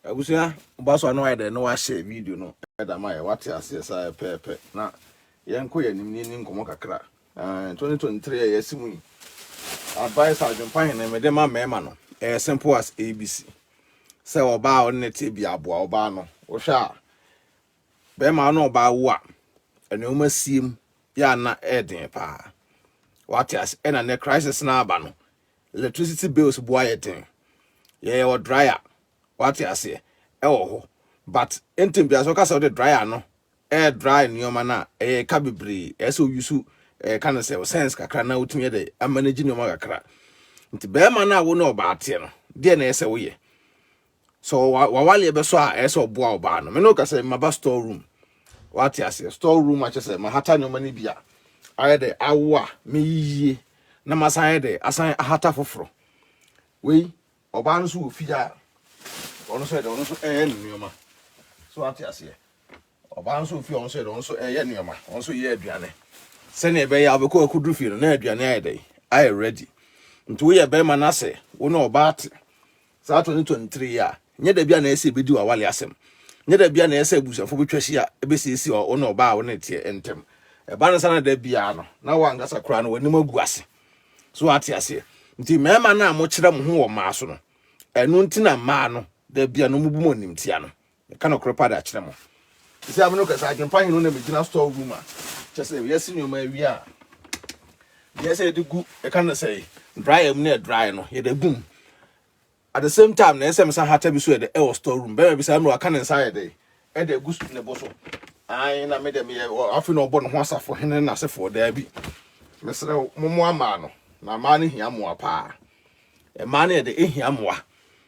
Abusia baso no ayde no wa share video no da my what asesa pepe na yenko yanim nkomo kakra 2023 yesimu advice Adwenepahene me de ma mema no simple as ABC say oba on net bi aboa oba no wo hwa be ma no oba wo a ene o masiem ya na eden pa what as ena ne crisis na aba no electricity bills boa yeten ye o dryer what you say but enten bia so ka say the dryer no air dry nyoma na ka bebre so use kind of say sense kakra na utumi de manage nyoma kakra nti be ma na wo no ba ate no de na ese wo ye so wawale be so a ese oboa oba no me no ka say maba store room what you say store room a say ma hata nyoma ni bia aye de awo me yiye na masan de asan hata foforo we oba no so ofia ono so de ono so nyoma so ati ase oba nso ofia ono so de ono so nyoma ono so ye aduane se na ebe ya abeko akudru fie no na aduane aye dey aye ready nti we ye be ma na se wo na oba ate sa 2023 ya nye da bia na ese bedi wa wale asem nye da bia na ese busafo betwahia ebesisi o na oba wo na tie entem eba na sana da bia no na wangasa kra no wani magu ase so ati ase nti mema na mo kire mo ho wo maaso no enu nti na ma no da bia no mubu mo nimtia no ka no kropa da kire mo isi amno ka sa Adwenepahene no na megina store room a chese yesi nyoma wi a yesi de gu e kan say dry am na dry no ye da boom at the same time na nsem sa hata bi so e de e store room be be sa no aka inside de e de gu ne boso ai na me de me afi no obo no ho asafo hene na asefo da bi mesre momo ama no na ma ne hia mo apa e ma ne de ehia mo a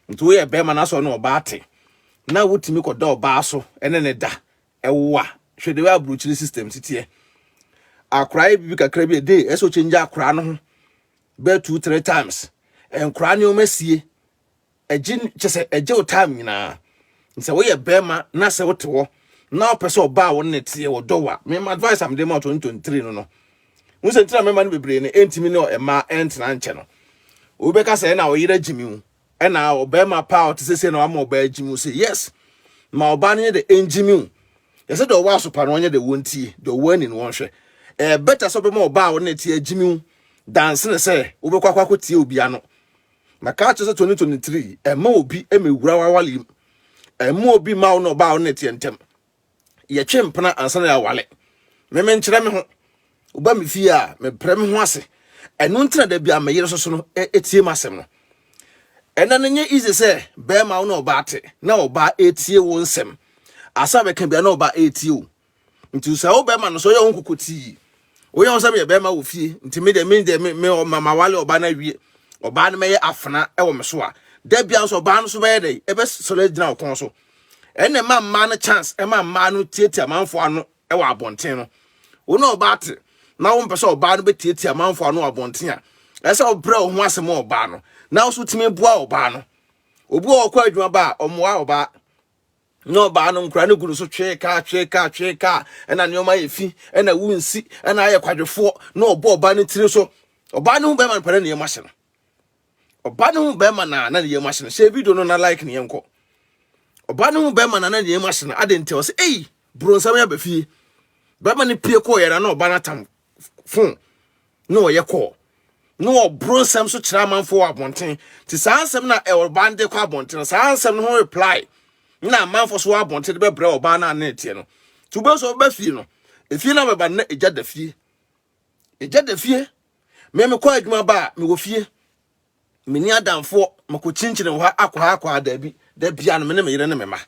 nti we be ma na so no oba ate na wutimi koda oba so ene ne da ewa hwede we Abrokyire system titie akrai bi kakra bi dey eso change akra no ho be 2-3 times enkra ne o masie agin chese age o time nyina nse we be ma na se wotewo na opese oba wo ne tie wo dowa me advice am dem 2023 no unse ntina me ma no bebre ne entimi ne o ma entina nche no obeka se na oyira gimi na obema pa o tse na ama oba gimi say yes ma oba ne de engimi yese do wa so pa no onye de wontie do wani no wonhwe better so be ma oba wo ne tie gimi dance ne say obekwa tie obi ano maka cho 2023 ma obi emewura wawale ma obi ma no oba wo ne tie ntem ye twempena ansa na ya wale me nkyere me ho oba me fie a me pre me ho ase enu ntina da bia me yere so no etie masem no ena no nye easy say be ma no oba ate na oba etie wo nsem asa be kan bia na oba etie o nti so wo be ma no so ye honkokoti wo ye nsem ye be ma wo fie nti me mama wale oba na wie oba no me ye afena e wo me so a da bia so oba no so be dey e be so le gina okon so ene ma no chance e ma no tietia manfo ano e wo abonten no wo no oba ate na wo mpese oba no betietia manfo ano abonten a ese obre ho asem oba no na wo so timi boa oba no obi o kwa adwuma ba omoa oba no oba no nkra no guru so tweka ena neoma yefi ena wunsi ena aye kwadwefo na oba no tiri so oba no be man pare ne yemahye no oba no be man na ne yemahye no share video no na like ne yenko oba no be man na ne yemahye no adente o se eh bro nsam ya bafie be man pie ko yera na oba na tam fon no ye ko no bro nsam so kira manfo abonten ti sansem na e oba nde kwa abonten sansem no reply na manfo so abonten be bre oba na na tie no tu be so ba fie no efie na be ba na eja da fie me ko adwuma ba me wo fie me ni adamfo mako chinchire ho akwa da bia no me ne me yere ne me ma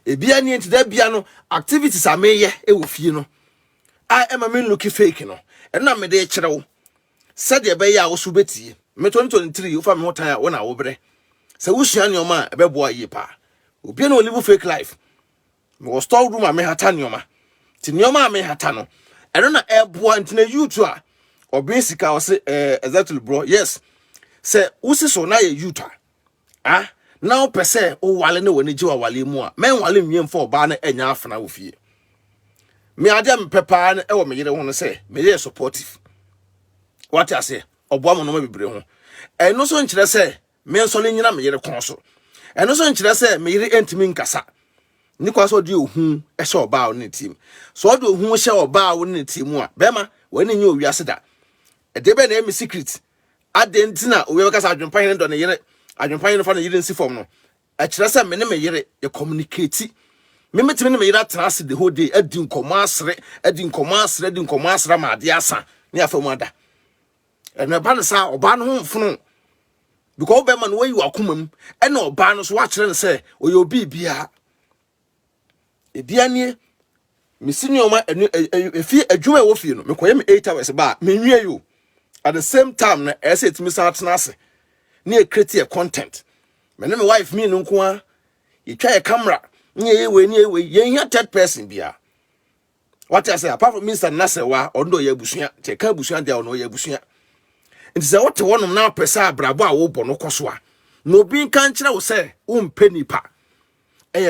ebia ni enti da bia no activities ameye e wo fie no I am a me look fake no e na me de kire wo said ye be ya wo so betie me 2023 ufa me hotan a wo na wo bre se wo sua nyoma e be boa yi pa obi na live fake life me wo store room a me hata nyoma ti nyoma a me hata no e no na e boa nti na YouTube a obi sika wo se exactly bro yes se usi so na ye YouTube now per se o wale ne woni ji wa wale mu a men wale nwiem fo ba na enya afana wo fie me adem pepa na e wo me yire ho no se me ye supportive what I say obo mo no ma bibre ho eno so nkire se me nso le nyina me yire kon so eno so nkyerɛ sɛ me yere entimi nkasa ni kwa so de ohu ɛhyɛ ɔbaa wo ne team so de ohu hyɛ ɔbaa wo ne team a bɛma wani nye owiase da edebe na emi secret adentina owe bɛka sɛ adwempahene dɔ ne yere adwempahene fa ne yere nsi fam no ɛkyerɛ sɛ me ne me yere ye communicate me metimi ne me yere atrase the whole day adi nkɔmɔ asre ma ade asa ne afamu ada eno ba ne sa ɔbaa no ho mfono because obema no wayi wakomam ɛna ɔbaa no so wakyerɛ ne sɛ oyɛ obi bia edianie misinioma efi adwuma e wo fie no mekoye me 8 hours ba menwie yo at the same time na ese etimi sa atena ase na e create a content me ne me wife me no nko a ye twa e camera nye we ye hia third person bia what I say apart from Mr. Nasewa ondo ye busua te ka busua dia ono ye busua nti se wote wonom na pesa abrabo a wo bɔ no koso a no bi nka nkyerɛ wo sɛ wo mpe nipa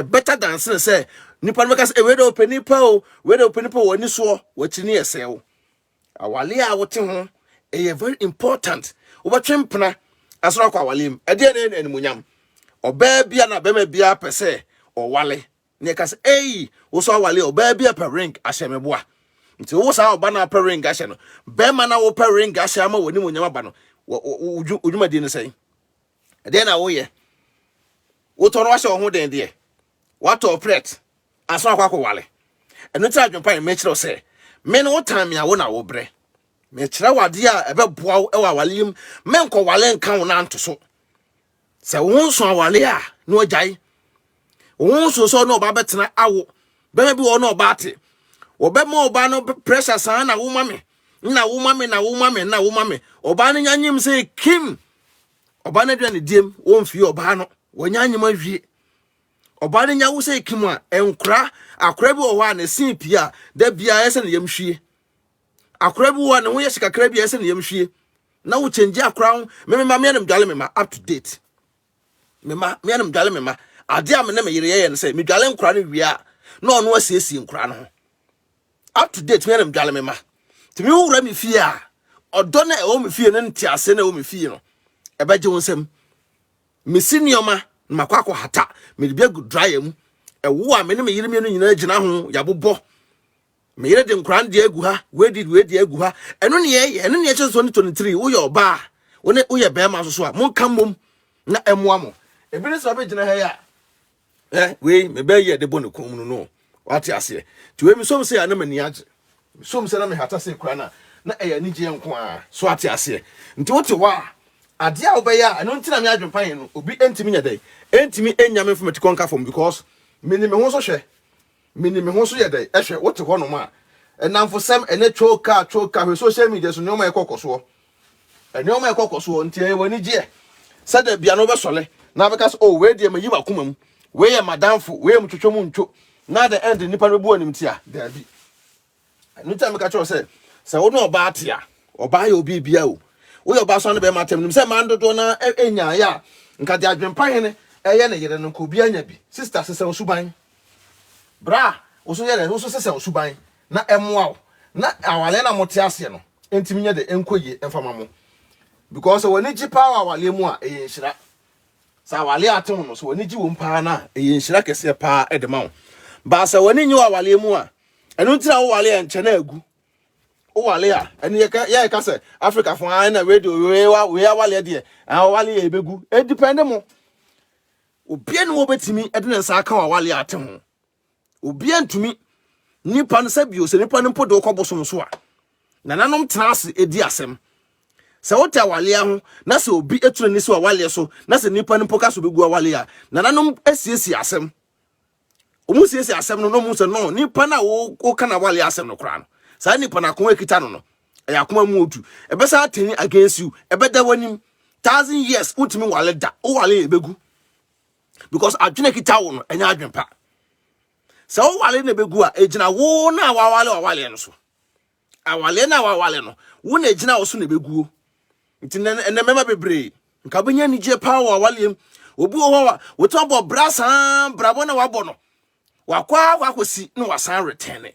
better than say nipa no ka sɛ we do penipa o wani so wachini ɛsɛw awale a wote ho very important wobɛtwempena asoro kwa awale ɛde ne animunyam ɔbaa bia na bɛma bia pɛsɛ ɔwale ne ka sɛ wo so awale ɔbaa bia pɛ ring ahyɛmeboa nti wo sa ɔba na pɛ ring ahyɛ no bɛma na wo pɛ ring ahyɛ ama wani munyam aba no udwuma di ne sɛ ɛde na wo yɛ wo tɔ no wahyɛ wo ho den de what operate asoro kwa wale eno ti adwempa me kyerɛ sɛ me no time ya wo na wo brɛ me kyerɛ wade a ɛbɛboa wo ɛwɔ awalem me nkɔ wale nka wo na nto so sɛ wo nso awale a na ogyae wo nso so na oba betena awo bɛma bi wo na oba ate wo bɛma oba no pressure san na wo mame oba no nyanyim sɛ kim oba no aduane diem wo mfie oba no wo nyanyim awie oba no nya wo sɛ kim a enkra akora bi wo hɔ a ne sin pia da bia ɛsɛ ne yamhwie akora bi wo a ne ho yɛ sikakra bia ɛsɛ ne yamhwie na wo change akora ho me anam dwale me ma up to date me anam dwale me ma ade a me na me yere yɛ ne sɛ me dwale nkora no wie a na ɔno asiesie nkora no ho up to date me anam dwale me ma timi wo wura me fie a ɔdɔ na ɛwɔ me fie no ntiase na ɛwɔ me fie no ɛbɛgye wo nsɛm me senioma na makwakɔ hata me de biagu dryer mu ɛwo a me ne me yere me no nyina gyina ho yabobɔ me yere de nkran de agu ha we di agu ha ɛno ne yɛ ɛno ne yɛ kyɛ 2023 wo yɛ ɔba wo ne wo yɛ bɛma so a monka mom na ɛmoa mo ebi ne so abɛgyina ha ya we me bɛ yɛ de bɔ ne kom no wate ase ti we mi som se ya na mani age mi som se na me hata se kura na ɛyɛ ni gye nko a so ate ase nti wote wa ade a obɛyɛ a ɛno ntina me adwempan no obi entimi nya dai entimi enya me from tikonka from because me ni me ho so hwɛ me ni me ho so yɛ dai ɛhwɛ wote hɔ no ma ɛnamfo sɛm ɛne choka hwɛ social media so nyoma ɛkɔkɔso ɛnyoma ɛkɔkɔso nti ɛyɛ wani gye sɛ da bia no bɛsɔle na bɛka so oh we de ma yiba komam we yɛ madamfo we mu twotwo mu ntwo na the end nipa no bu anim tia da bi no time ka kyerɛ sɛ wo no ɔba ate a ɔba yɛ obi bia o wo yɛ ɔba so no bɛ matem nim sɛ man dodo na enya ya nka de adwempahene ɛyɛ ne yere no ko bia nya bi sister sesɛ osuban bra wo so yɛ ne wo so sesɛ osuban na ɛmoa wo na awale na mote ase no entimi nya de enkoye emfama mo because when ni power awale mu a ɛyɛ nhyira sa awale atem no so when ni wo mpa na ɛyɛ nhyira kɛse pa ɛdema wo ba sa when ni awale mu a ɛno ntira wo wale enche na agu wo wale a ɛne yɛ ka sɛ Africa fo na radio we awale de wale yɛ begu e depend mo obi ene wo betimi ɛde ne nsa aka wale atem ho obi antumi nipa no sɛ bio sɛ nipa no mpo de wokɔbosom so a nananom trase edi asɛm sɛ wote awale ho na sɛ obi eturo ni so awale so na sɛ nipa no mpo ka so begu awale a nananom asiesie asɛm omu siesie asɛm no mu sɛ no nipa na wo ka na awale asɛm no kra no saa nipa na ko ekita no ɛyɛ akoma mu otu ɛbɛsa ateni against you ɛbɛda wanim 1000 years utimi wale da wo wale ebegu because adwene kita wo no ɛnya adwempa sɛ wo wale na begu a ejina wo na wawale no so awale na wawale no wo na ejina wo so na begu nti ene mema bebre nka benya ni je power wawale obi wo wa wo to bo brasa brabo na wabo no wakwa kwakosi na wasan return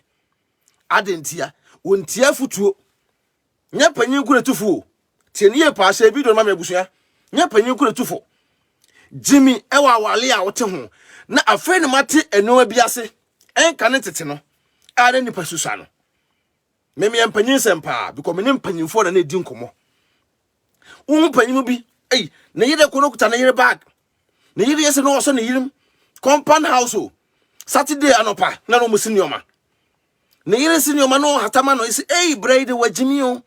adentia wontia futuo nya panyin kure tufo tie ne pa sha video ma mebusua nya panyin kure tufo Jimmy ewa wale a wote ho na afre ne mate eno abiase enka ne tete no are ni pasusa no me empanyin sempa because me empanyinfo na edi nkomo umpanyin bi na yede kono kuta na yere bag na yere yese no so na yirim compound house o Saturday anopa na no musinioma na yere sinioma no hatama no isi braid wa Jimmy o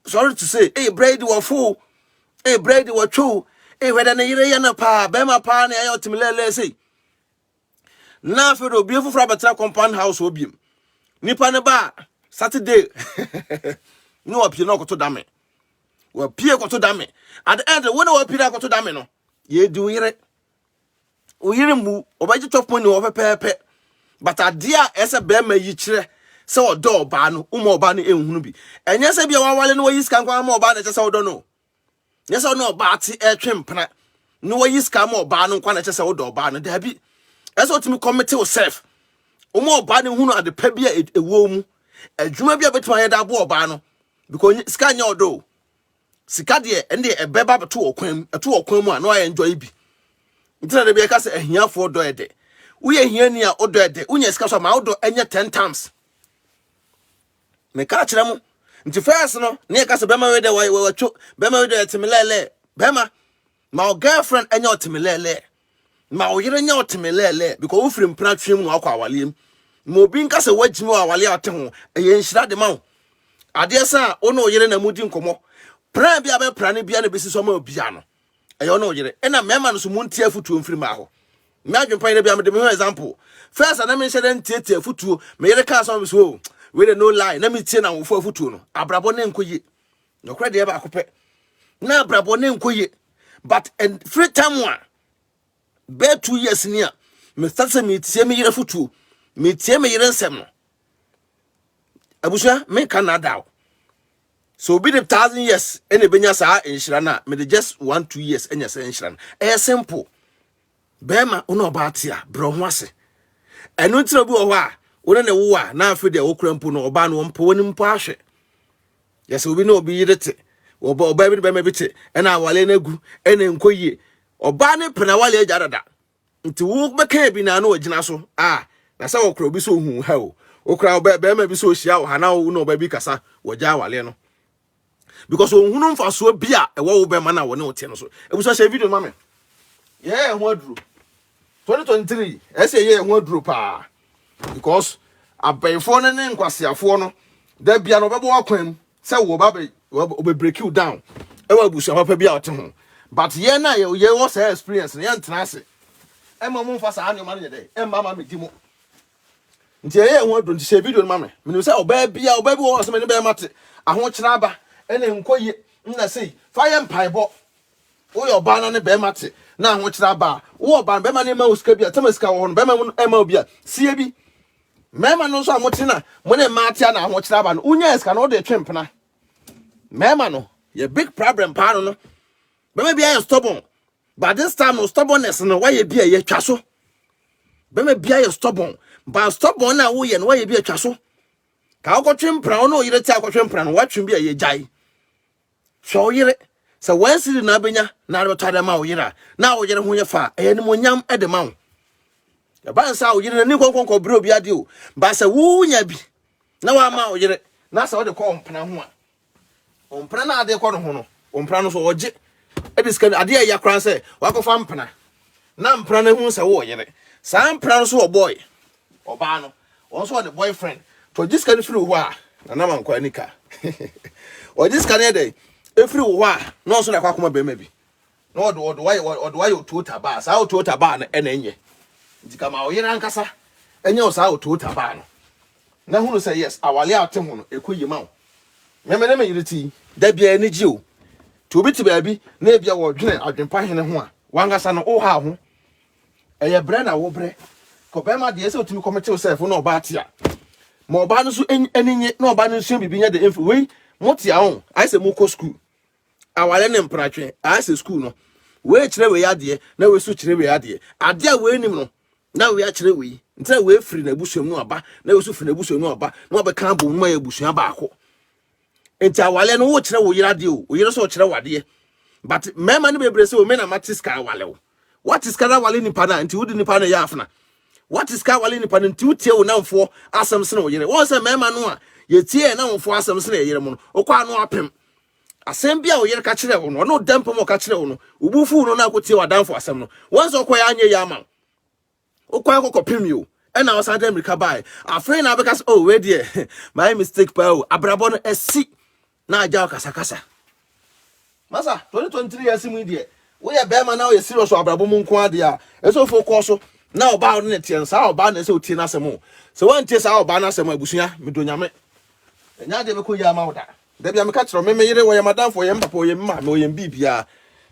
sorry to say braid wa fo braid wa chu whether na yere ya na pa be ma pa na ya otimlele say na fe do biefo fra betra compound house obiem nipa ne ba Saturday no apie no koto dame wa pie koto dame at the end when wa pie koto dame no ye di uyire mu obaji top money wo pepepe but adia ese be ma yi kire se odo oba no umo oba no ehunu bi enye se bia wawale no yi sika nkwa ma oba na chese odo no nyese no oba ati etwempena no yi sika ma oba no nkwa na chese odo oba no da bi ese otimi commit yourself umo oba no hunu ade pa bia ewo mu adwuma bia betima ye da bo oba no because sika nya odo sika de ende ebeba beto okwan mu a no enjoy bi ntina de bia ka se ahiafo odo ede uye hiani a odo ede unya sika so ma odo enye 10 times me ka kire mu nti first no ne ka se bema we de wa cho bema we de timelele bema ma girlfriend enye otimelele ma o yire nya otimelele because wo firi mpra twem no akwa awalem ma obi nka se wagimi awale ate ho eye nhira de ma wo ade sa ono o yire na mudi nkomo pra bia be pra ne bia na besi so ma obia no eye ono o yire na mema no so munti afutuo mfiri ma ho me adwempa ne bia me de me example first na me nhede ntieti afutuo me yire ka so so we dey no lie na me tie na wo afutuo no abrabo ne nkoye no kra de ba akopɛ na abrabo ne nkoye but and free time one be 2 years near me start say me tie me yire afutuo me tie me yire nsem no abusua me Canada so be the 1,000 years ene benya sa enhira na me just 1-2 years enya sa enhira na simple bema ono ba atia bro ho ase eno ntira bi wo ho a wona ne wo a na afi de wo krampo no oba no mpo woni mpo ahwe yes obi no obi yirete oba bi be ma bi te ena awale na gu ena nkoyie oba ne pena wale ajarada nti wo beka bi na ogina so na sa wo kro bi so hu ha o okra be ma bi so hia wo hana wo no oba bi kasa woja awale no because ohunu mfaso bia ewo wo be ma na wo ne ote no so ebuso share video ma me ho aduru 2023 ese ho aduru pa because abayfo ne nkwasiafo no da bia no bebo akwan se wo ba be break you down ewa abusu papa bia ote ho but ye na ye wo say experience ne yantena ase emma mo mfa sa anu ma ne de emma ma me di mo nti ho aduru nti share video ma me me say oba bia oba bi wo so me ne be mate aho kira aba ene nkoye nna sei fire mpaibo wo yo ba na ne be mate na ho kira ba wo ba be ma ne ma uska bia temaska wo no be ma ema bia sie bi mema no so amotina mo ne mate na ho kira ba no unya eska no de twempena mema no ye big problem pa no be ma bia ye stubborn but this time no stubbornness no why ye bia ye twaso be ma bia ye stubborn but stubborn na wo ye no why ye bia twaso ka ko twempena no yire ti akotwempena no watwem bia ye jai so yire se wansiri na benya na be tada ma wo yira na wo yire ho ye fa ni mo nyam e de ma wo ya ban sa wo yire na ni konkonko bro bi ade o ba se wo nya bi na wa ma wo yire na sa wo de ko ompena ho a ompena na ade ko no ho no ompena no so oje e de sika ade ya kran se wa ko fa mpena na mpena na hu se wo yire sa mpena no so wo boy oba no won so the boyfriend to just can free wo a na man kwa nika o just can dey efiri wo a no so na kwa koma be ma bi no odo why you total ba sa total ba na enye ndika ma oyira nkasa enye o sa total ba no na hunu say yes awale ate ho no ekoyi ma wo memene me yiriti da bia ni ji o to obi ti ba bi na ebia wo dwene Adwenepahene ho a wangasa no o ha ho eye bre na wo bre ko be ma de ese otimi commit yourself no ba ate a ma oba no so eninye na oba no so bibi nya de enfu we moti a ho ai se mu ko school awale ne mpratwe ai se school no we kire we ade na we so kire we ade a we nim no na we a kire we ntina we free na busuam no aba na we so free na busuam no aba na oba kan bo ma ya busuam ba ako enti awale no wo kire wo yira de o yira so kire wade but me man be brese o me na matis ka wale o. What is ka wale ni pana nti wudi ni pana ya afna. What is ka wale ni pana nti utie o namfo asem se na o yere. Won se me man no a ye tie na namfo asem se na yere mu no. Okwa no apem. Asem bia o yere ka kire wo no. No dempo mo ka kire wo no. Ubufu no na akotie wadanfo asem no. Won se okwa ya anye ya ma. Okwa akokopem yo. And I was at America by a friend because oh where dear my mistake pal abrabon esi na aja kasakasa masa 2023 years mu dear we are bear man now you serious abrabon nko ade a eso focus na oba no netie nsa oba na se otie na asem so wan tie sa oba na asem abusua medonyame enya de be ko ya ma woda da bia me ka kiro me yire wo ye madam fo ye mpapa wo ye mma me wo ye bibia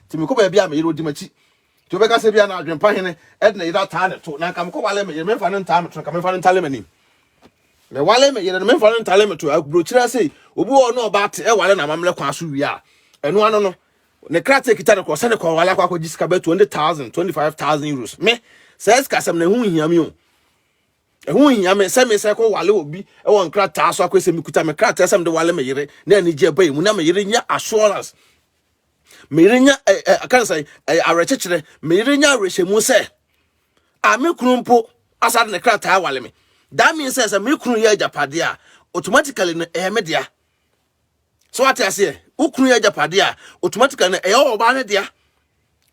ti me ko ba bia me yire odi machi to be ka se bia na Adwenepahene edna ida ta ne to na kam ko wale me yire me fa ne nta me to kam fa ne ntale mani me wale me yire me fa ne ntale me to Abrokyire sei obi wo no ba te e wale na mamle kwa so wi a eno ano no ne krate kita ne ko se ne ko wale kwa gisika be 20,000 25,000 euros me says kasam na hu hia me o hu hia me se ko wale obi e won krata aso akwese me kuta me krata sem de wale me yire na ani je bai mu na me yire nya assurance merinya can say aware3 merinya rehemu se a me krumpo asade ne krata wale me that means says me kru ye japade a automatically no media so what I say ukru ye japade a automatically no oba ne dia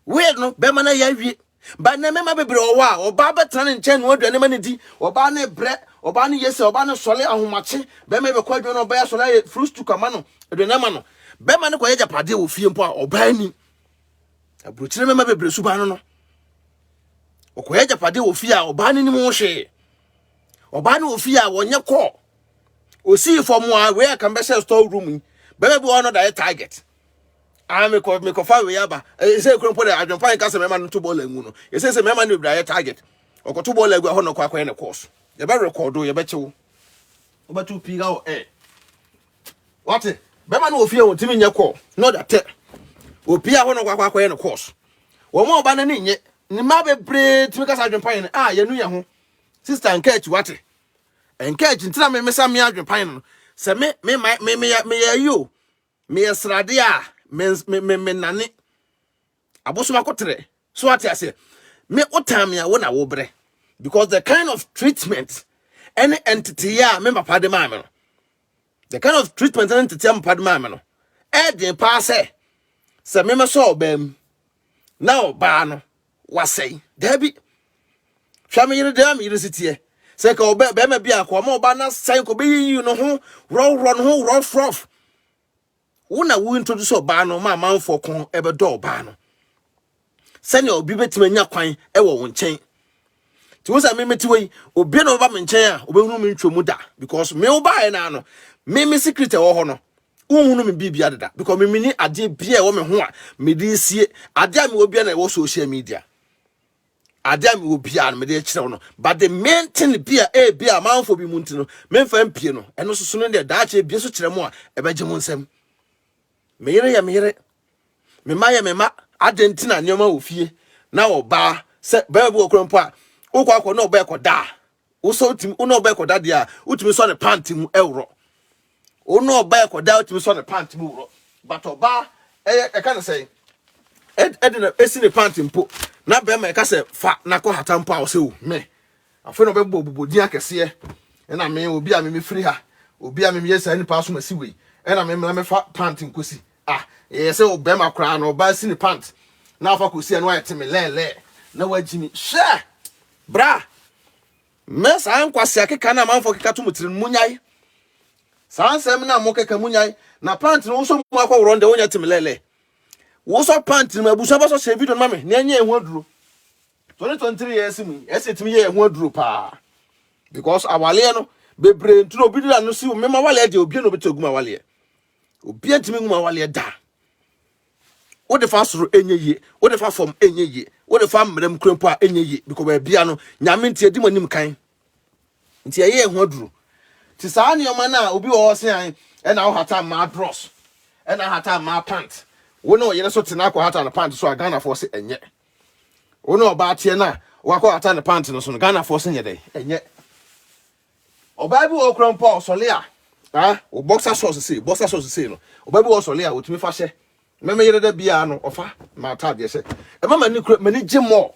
we no be mana ya wie ba na mema bebre owa oba betra ne nchen no aduane ma ne di oba ne bre oba ne yese oba ne sole ahomache be me be kwa adwano oba ya sole fruits to kamano aduane ma no be ma ne kwa ye japade wo fie mpo a oba ni Abrokyire mema bebre suba no no okwa japade wo fie a oba ni mu hwe oba ni wo fie a wonye ko osi from a we can be store room be be one that target me ko fa we aba say kro po the Adwenepahene ka se mema no to ball angu no ye say mema no bra target okoto ball angu ho no kwa kwa ne course ye be record ye be chewo oba tu piga o what bema no ofie won timi nye ko no that opia ho no kwa kwa ne course wo mo oba na ni nye ni ma be bre timi ka sa Adwenepahene ye nu ye ho sister encourage what encourage ntina me mesa me Adwenepahene no se me ya yo me yesrade a me nane aboso makotre so what I say me otam ya wo na wo bre because the kind of treatment any entity ya me papa de ma me no the kind of treatment any entity ya papa de ma me no e de pa se me so obam na oba no wasei dabi hwa me yire de me yire sitie se ka oba be ma bia ko ma oba na sai ko be yi no ho ro no ho rough wona wo introduce oba no ma manfo kon ebe do oba no sene obi betima nya kwan e wo wo nchen ti wo sa me meti we obi na oba me nchen a obehunu me ntwomu da because me oba e na no me secret e wo ho no unhunu me bibia dada because me ni ade bia e wo me ho a me di sie ade a me obi na e wo social media ade a me obi a me de kire no but the main thing bia bia manfo bi mu ntino me mfa mpie no eno soso no de da che bia so kire mo a e beje mo nsem me yire me ma Argentina nyoma ofie na oba se bebe okrompo a ukwa na oba ekoda wo so utim una oba ekoda dia utimi so ne panty mu euro una oba ekoda utimi so ne panty mu euro but oba e ka na say edina esi ne panty mpo na be ma e ka se fa na ko hata mpo a wo se o me afa no be bobodi akese e na me obi a me free ha obi a me yesa ni pa so masi we e na me fa panty nkosi yes o be ma kra no ba si ni pant na afa ko si eno ayete me lele na wagimi hwe bra mes an kwase akeka na manfo keka to mutiri munyai san sem na mo keka munyai na pant no so mu akwa woro nde wonya te me lele wo so pant no abuso ba so share video no me na anya ehu aduro 2023 years mu esetimi ye ehu aduro pa because awale no bebre nturo obi dira no si me ma wale de obi no betoguma wale obi antimi nguma wale da wo de fa soro enye wo de fa form enye wo de fa mrem krempo a enye because ba bia no nyame ntie di manim kan ntie ye ehu aduro ti saa ne oma na obi wo se an e na wo hata ma dross e na hata ma pant wo no yere so tena ko hata na pant so Ghana for se enye wo no ba tie na wo ko hata na pant no so Ghana for se nye dey enye oba bi wo krempo so le a o boxer shorts say no oba bi wo so le a otumi fa hye me yere da bia no ofa ma tade se e mama ni mani gimo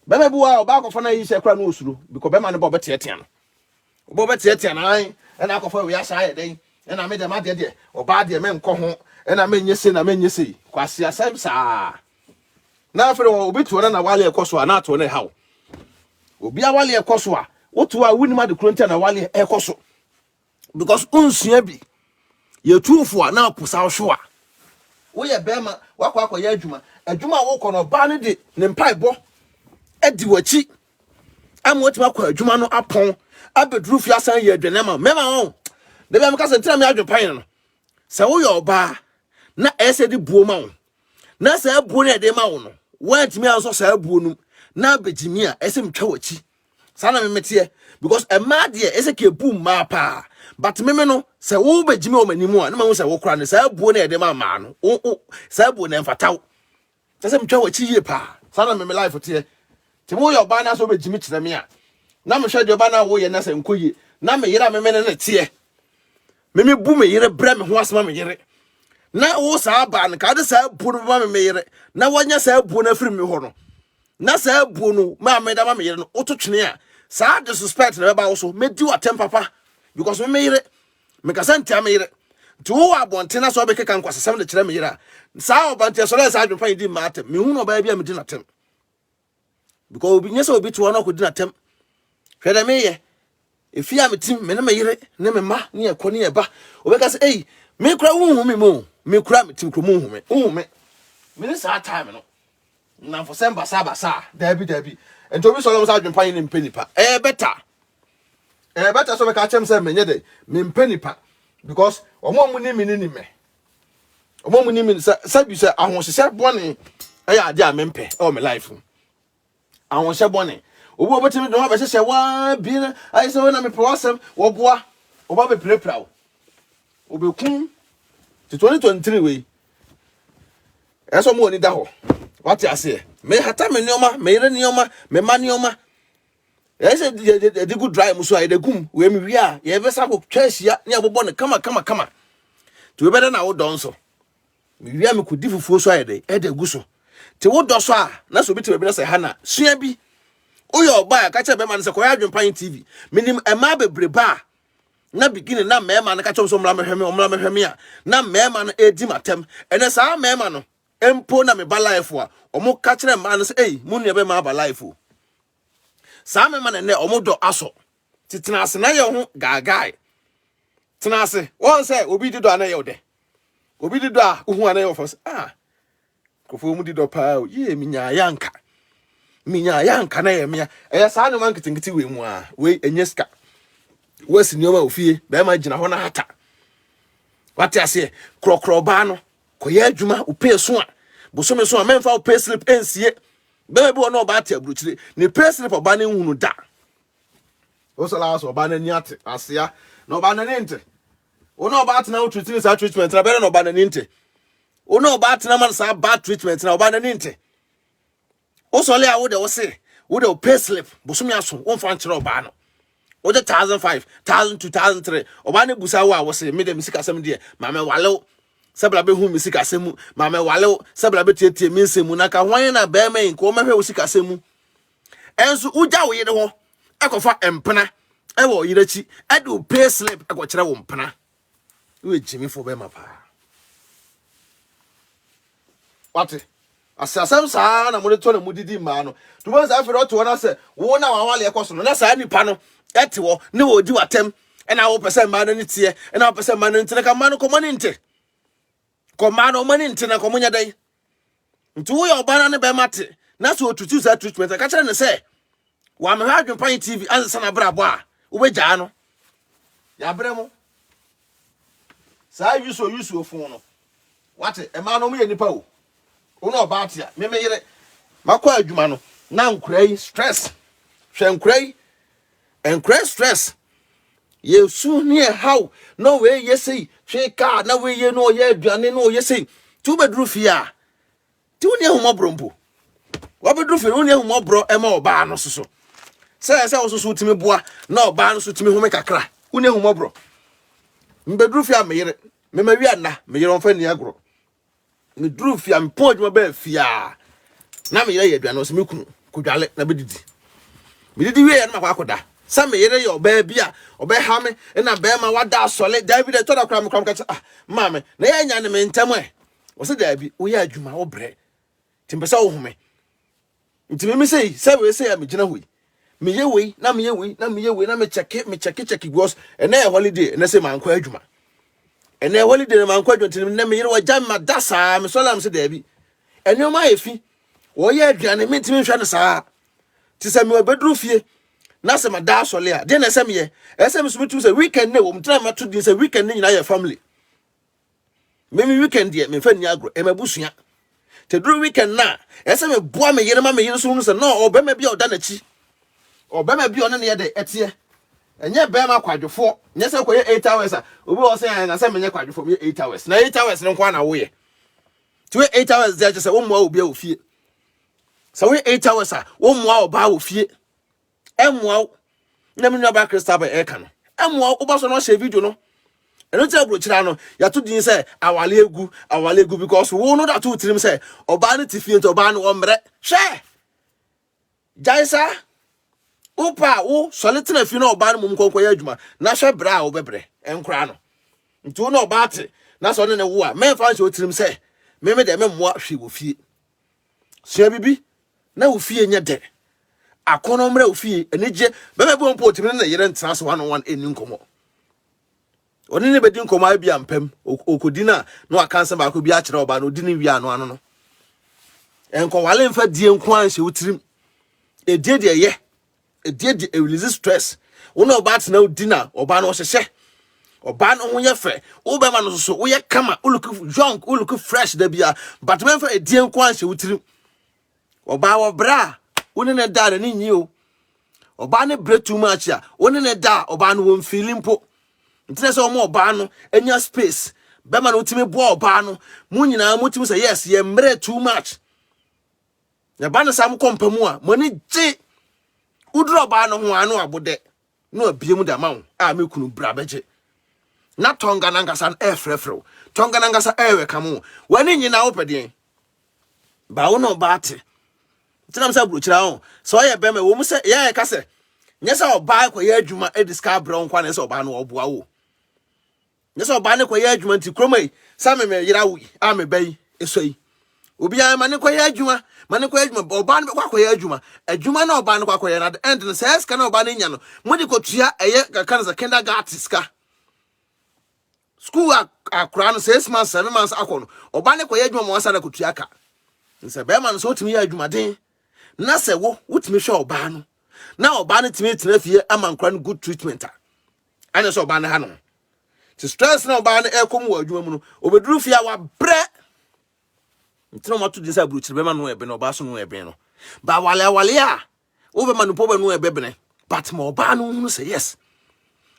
be me bua oba akofo na yi se kra no osuro because be ma ne bo betetean no bo betetean an e na akofo we asa ye den e na me de ma de oba de me nko ho e na me nyese na me nyese kwase asem sa na afere obi to na wale ekoso na to na hawo obi awale ekoso a woto a wuni ma de krontia na wale ekoso because unsua bi ye tuufo a na apusa hwo a wo ye bema wakwa ye adwuma wo kɔ no ba ne de ne mpaibɔ edi wachi amoti makɔ adwuma no apɔn abedru fi asan ye adwenema mema ho de be meka se ntira me adwenpan no se wo ye oba na ese de buo ma wo na se abuo ne de ma wo no wantimi anso se abuo no na begimi a ese mtwa wachi sana me metie because a mad ye ese ke boom ma pa but me no se wo begimi o manimu a na ma wo se wo kra ne se abuo ne de ma ma no se abuo ne mfataw se mtwa wachi ye pa sana me life tie timo yo ba na so begimi kire me a na me hwe de ba na wo ye na se nkoye na me yira me ne tie me bu me yire bra me ho asema me yire na wo sa ba ne ka de sa abuo no ba me yire na wanya sa abuo na firi me ho no na sa abuo no ma me da ma me yire no ototwene a sa disrespect na ba wo so me di watem papa because me yire me ka santia me yire to wo abonte na so be keka nkwasesem de kire me yire sa obante so le sa adwon di mate me hu no ba bia me di natem because obi nyesa obi to no ko di natem hwede me ye efia me tim me na me yire ne me ma ne ekọ ne eba obi ka se ei me kura hu me mo me kura me tim kro mo hu me me ni sa time no na for semba sa dabi ento bi so lo sa adwon ne mpenipa better so be ka chem se menye de me mpenipa because omo mu ni me omo mu ni me sa bi se ahonhye bone ya ade a me mpe o me life ahonhye bone obi obetimi do ba hye wa bi na ai se na me pe wasem wo boa oba be prepra wo obekun 2023 we eso mo ni da ho what you say me hata me nioma me yire nioma me ma nioma ese de good dry muso ai de gum we me wi a ye be sa ko twahia ne abobo ne kama to we better na wo don so me wi a me ko di fufuo so ai de e de gu so te wo do so a na so bi te be na se ha na sua bi oyo oba ka che be man se ko ya Adwenepahene TV minim e ma bebre ba na beginning na me ma na ka che so mra mehweme a na me ma no edi matem ene sa me ma no empo na me ba life a omo ka kire ma no se ei mu nua be ma ba life o sa me ma ne omo do aso titena ase na ye ho gagai tena ase won say obi di do ana ye ode obi di do a hu ana ye ofo kofo mu di do pa o ye minya yanka na ye mia e sa no man kitingiti we mu a we enyeska wasi nioma ofie be ma gina ho na hata wate ase krokro ba no koye adwuma upe so a bosome so a memfa upe slip ensie be bi ono ba ate Abrokyire ne pay slip oba ne hunu da o so la so oba na ni ate asea na oba na ni nte ono oba ate na o treatment na be na oba na ni nte ono oba ate na man sa bad treatment na oba na ni nte o so le a wo de wo se wo de pay slip bosome aso won fa nkyere oba no o de 1005 1000 2003 oba ne busa wo a wo se me de misika sem de mama wale sebla be hu misika semu mama wale sebla be tietie mi nsemu na ka hwan na be men ko ma hwe wo sika semu enso uja wo yede ho ekofa empena e wo yirachi e de pay slip e ko kire wo mpena we jimi fo be ma pa wate asasam sa na mo de to na mudidi ma no to bo sa fere to na se wo na wawale ekoso no na sa nipa no ete wo ne wo di watem e na wo pese ma no ne tie e na wo pese ma no nte ka ma no ko mani nte ko ma no mani nte na ko munya dai nti wo yo bana ne be mate na so otutu sa treatment ka kire ne se wa me ha Adwenepahene TV ansa na brabo a wo be gya no ya bremo sa yuso ofun no wate e ma no mu ye nipa o ono about ya me yire makwa adwuma no na nkrai stress hwe nkrai stress ye su ne how no we ye sei hwe ka na we ye no ye aduane no ye sei tu bedru fi a ti woni ehumọ brompo wa bedru fi woni ehumọ bro e ma oba no soso se wo soso timi boa na oba no so timi home kakra woni ehumọ bro mbedru fi a me yire me ma wi ana me yire on fa ni agro me dru fia me pon adwuma ba fia na me yere aduane so me kunu kodwale na bedidi me didi wie ya na makoda sa me yere ye oba bia oba ha me na ba ma wada asole David to da kra me kram ka ma me na ya nya ne me ntam wo se David wo ya adwuma wo bre timpesa wo home ntimi me sei se we sei ya me gina hui me ye wei na me ye wei na me ye wei na me check because ena e holiday na se man kwa adwuma ena e holiday na man kwa adwuma ntimi na me yere wa jam ma dasa me so lam se David eno ma efi wo ye aduane me ntimi hwa ne saa ti se me obedru fie na se ma da asole a de na se me ye ese me so me tu se weekend na wo mtra ma to din se weekend ni na ye family me weekend ye me fa ni agro e mabusua te dru weekend na ese me boa me yere ma me yere so no se no obema bia oda na chi obema bia one ne ye de etie enye bema kwadwofo nye se koye 8 hours a obi wo se yan na se menye kwadwofo me 8 hours na 8 hours ne kwa na wo ye to 8 hours there just say wo mo obi a ofie so we 8 hours a wo mo a oba ofie emwa na me nwa ba Crystal ba e ka no emwa wo ba so no share video no eno te Abrokyire no ya to din say awale egu because wo no that to trim say oba ne tifie nto oba ne wo mre hwe jaisa upa wo solitena fi na oba ne mum konko ya adwuma na hwe bra wo bebre enkra no nti no oba ate na so ne wo a me fa nso trim say me de me mmoa hwe wo fie sia bibi na wo fie nya de akono mre wo fie enije be me bo mpo timi na yere ntena so 1-on-1 eni nkomo oni ne bedi nkomo abi ampam okodina no akansa ba ko bi a kire oba no odini wi ano ano no enko wale mfa die nko anhye wotrim edie de ye edie release stress wona oba tena odina oba no hyehye oba no ho ye fe wo be ma no so wo ye kama wo look young wo look fresh da bia but men fa edie nko anhye wotrim oba wo bra woni ne da ne nyi o oba ne bre too much a woni ne da oba no won feeling po ntine se omo oba no enya space be ma no timi bo oba no mu nyina mu timi say yes ye mre too much ya ba no sam kompamu a mani ji udro oba no ho anu abode no abiem da ma wo a mekunu bra beje na tonga nangasa e frefrew tonga nangasa e we kamo wani nyina wo pede ba wo no ba te tinam sa Abrokyire ho so ye be ma wo mu se ye ka se nyesa oba ko ye adwuma e discover bra nkwa na se oba no oboa wo nyesa oba ne ko ye adwuma nti kromai sa me yira wo a me bai esoi obi a ma ne ko ye adwuma oba ne ko ye adwuma na oba ne ko ye na the end no says ka na oba ne nya no mudi ko tua eye ka na kindergarten ska school akura no 6 months 7 months akono oba ne ko ye adwuma mo wasa na ko tua ka nse be ma no so timi ye adwuma den na se wo wutimi hwe oba no na oba ne timi tena fie ama nkra no good treatment a anya so oba ne ha no ti stress na oba ne ekom wo adwuma mu no obeduru fie wa bre ntino mato di sa Abrokyire be ma no ebe no oba so no ebe no ba wale a wo be ma no po be no ebe bene but ma oba no hu say yes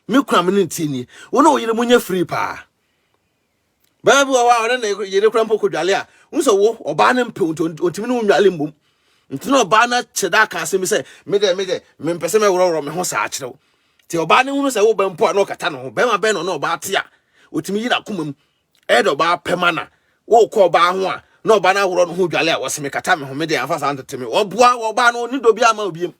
me kura me ntini wo na oyire munya free pa ba bi wa ore na yire kura mpo kodwale a unso wo oba ne mpe ontimi no nwale mbom ntino oba na cheda ka se mi say me me mpese me woro me ho sa a kirew ti oba ne hu say wo be mpo na okata no be ma be no na oba te a otimi yira komam e do ba pemana wo ko oba ho a na oba na woro no ho dwale a wo se me kata me ho me de anfa sa ntete me oboa oba no ni do bia ma obiem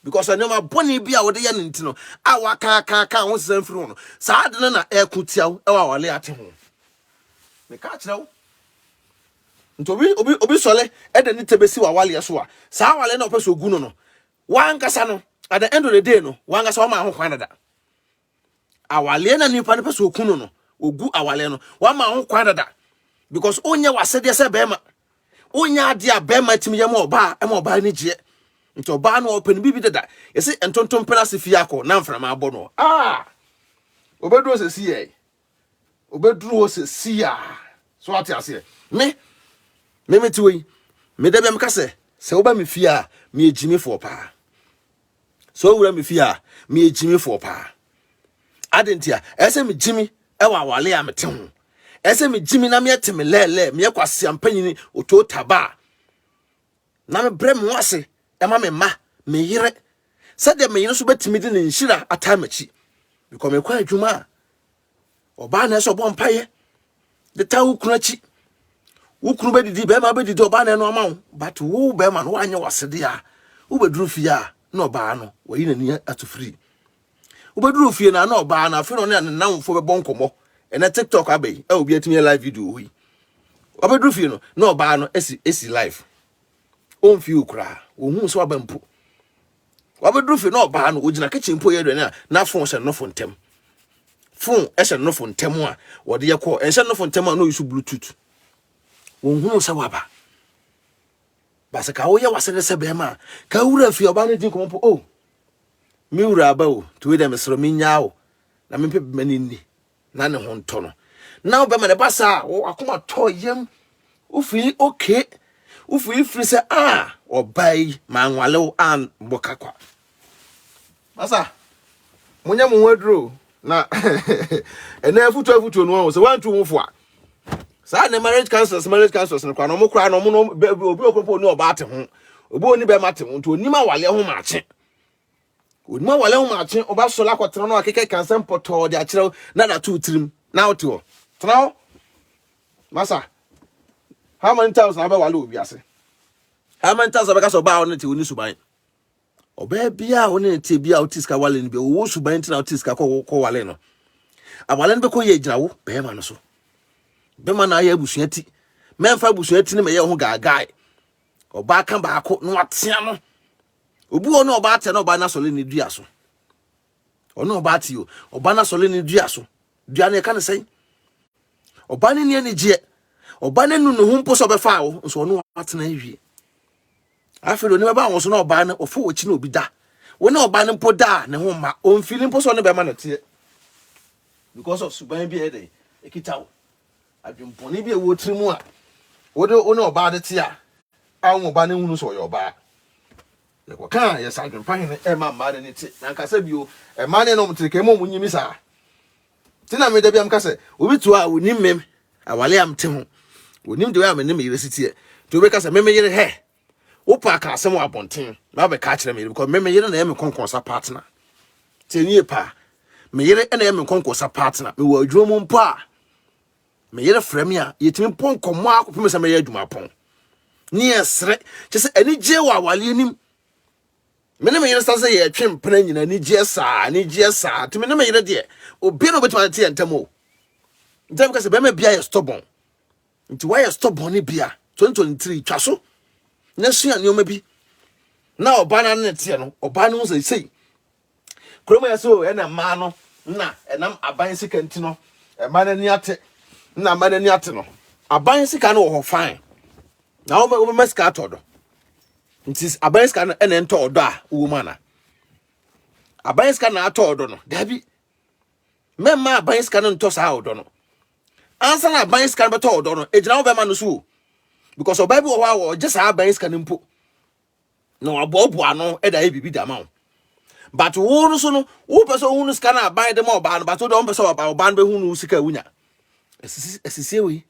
because anya ma boni bia wo de ye ntino a wa ka ho se mfiri no sa de na e kutiaw e wa wale ate ho me ka kirew ntobi obi sole e de ni tebesi wa wale so a sa wale na opeso ogu no wankasa no at the end of the day no wankasa wa ma ho kwan dada awale na nipa ne peso okunu no ogu awale no wa ma ho kwan dada because onye wasede se bema onye ade a bema timi ye ma oba ni je nti oba no open bibi dada yesi entontom pena se fie akọ na mframa abo no obeduro se sie obeduro se sia so ati ase me metiwe me da bem kase se oba me fie a me ejimi fo pa so wura me fie a me ejimi fo pa adentia ese me jimi e wa wale a mete ho ese me jimi na me eteme lele me kwase ampanyini oto taba na me bre me wase e ma me yire se de me yire so betimi de nhira atamachi because me kwa adwuma oba na so bo mpaye de tawo kunachi Ukunu be didi be ma be didi oba na no ama but wo be ma no anye wasede a wo beduru fie a na oba no wo yi nani ato free wo beduru fie na oba na afi no na nanfo be bon komo ena TikTok abai e obi atimi live video wi wo beduru fie no na oba no esi live on fie ukra wo hu so abampo wo beduru fie na oba no ogina kitchen po ye na phone se no phone tem phone e se no phone tem a wo de ye call e se no phone tem a no use bluetooth wonhunu sa waba basa ka wo ye wasene se be ma ka wura fi oba ne din kompo oh mi wura ba o to we dem sro mi nya o na me pepe mani ni na ne ho nto no na wo be ma ne basa wo akoma to yem wo fi okay wo fi free se obai ma nwale wo an bokakwa basa munya mu wadro na ena futu no so wan tu mu fo a sa na marriage counselors no kwa no mo kra no mo no obi okropo ni oba ate ho obi oni be mate ho nto onima wale ho maache onima wale ho maache oba so la kwotena no akeke kansan poto de akire na da tu trim na ote ho tena masa how many times na be wale obi ase how many times abeka so ba ho ne te oni suban oba bia ho ne te bia otiska wale ni be wo suban tina otiska ko wale no awale no be ko ye girawo be ma no so bema na ya busuati memfa busuati ne me ye ho gaagai oba kan baako no atea no obi ono oba ate no oba na sole ne dua so ono oba ate o oba na sole ne dua so dua ne ka ne sei oba ne ne je oba ne nu no hu mpo so be fa wo so ono atena awie afero ne ba won so na oba ne ofo ochi na obi da wo na oba ne mpo da ne ho ma on feeling mpo so ne be ma na tie because of suban bi e dey ekitawo adwumponi bi ewo trimu a wode ono oba de te a anwo oba ne hunu so yo oba ye ko kan ye Adwenepahene e ma ma ne te na nkasa bio e ma ne no mtrike mo munyimi sa ti na me da bi am kase obi tu a onim mem awale am te ho onim de we am ne me yire sitie to be kase meme yire he wo pa ka asem abonten na be ka kire me because meme yire na ye me konkonsa partner te nie pa me yire na ye me konkonsa partner me wo adwumo mpo a me yere frame a yetimi pon komo akopem se me ye adwuma pon ni esre chese ani je wa wale nim me ne me yere sa se ye twem pena nyina ni je sa ti me ne me yere de obi no betima te entamo ntam ka se be me bia ye stubborn nti why ye stubborn ni bia 2023 twaso na sua ne o ma bi na oba na ne te no oba ne ho sei kroma ya so e na ma no na enam aban sika nti no e ma na ni ate na ma na ni ate no aban sika no ho fine na o ma sika atodo nti aban sika no ene nto odo a wo mana aban sika na atodo no dabi memma aban sika no nto sa odo no ansa na aban sika no beto odo no ejina wo be ma no so because o bible wo just aban sika no mpo no abobo ano e da e bibi da ma wo but wo no so no wo person hu no sika na aban de ma oba no but wo don person oba no be hu no sika wunya esisi we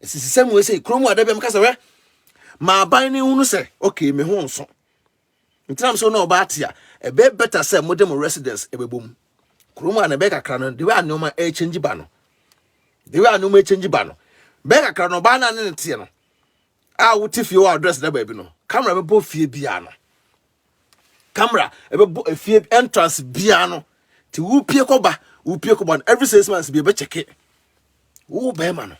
esisi sem we say kromu adabe am kasa we ma aban ni hu no say okay me hu nso ntinam so no oba atia e be better say modern residents e be bom kromu ana be kakra no de we anoma e change ba no de we anoma e change ba no be kakra no ba na ne tie no a wo tifie wo address da ba bi no camera be bo fie bia no camera e be bo fie entrance bia no ti wo pie ko ba every 6 months be check it wo be ma no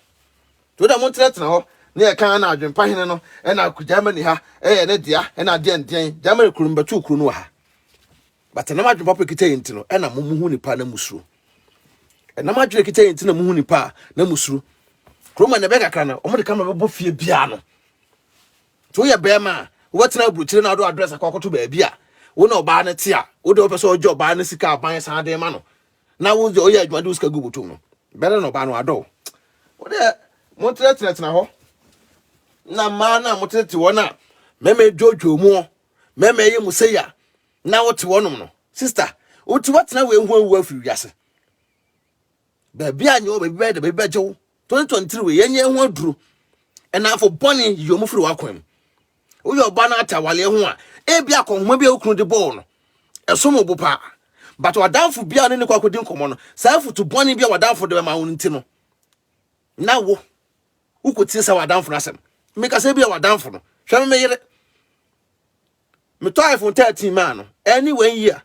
to da montret na ho na e kan na Adwenepahene no e na ku Germany ha e ne dia e na dia ndien Germany kurumbatu kuru no ha but na Adwenepahene kita yinti no e na muhu nipa na musuro e na Adwenepahene kita yinti na muhu nipa na musuro kuruma na be kakra na omo de camera be bo fie bia no to ye be ma wo tena Abrokyire na do address akokoto ba bia wo na oba na te a wo de opeso ojo oba na sika aban san de ma no na wo je oye adwuma de sika gubuto no bere no oba no ado wo de mo tena ho na ma na mo tete wo na meme jojo mu meme ye museya na wo te wonom no sister wo ti watena we hu afiri wiase ba bia anye wo be de be jewo 2023 we yenye hu aduru ena fo boni yomu firi wakwam wo yo ba na atawale ho a e bia konhoma bia okunu de ball no eso mo bopa but wadanfo bia ne kwakodin komo no sa futu boni bia wadanfo de ma won nti no na wo could see our down for us. Make us be our down for no. Shall me me try for 13 man anyway year.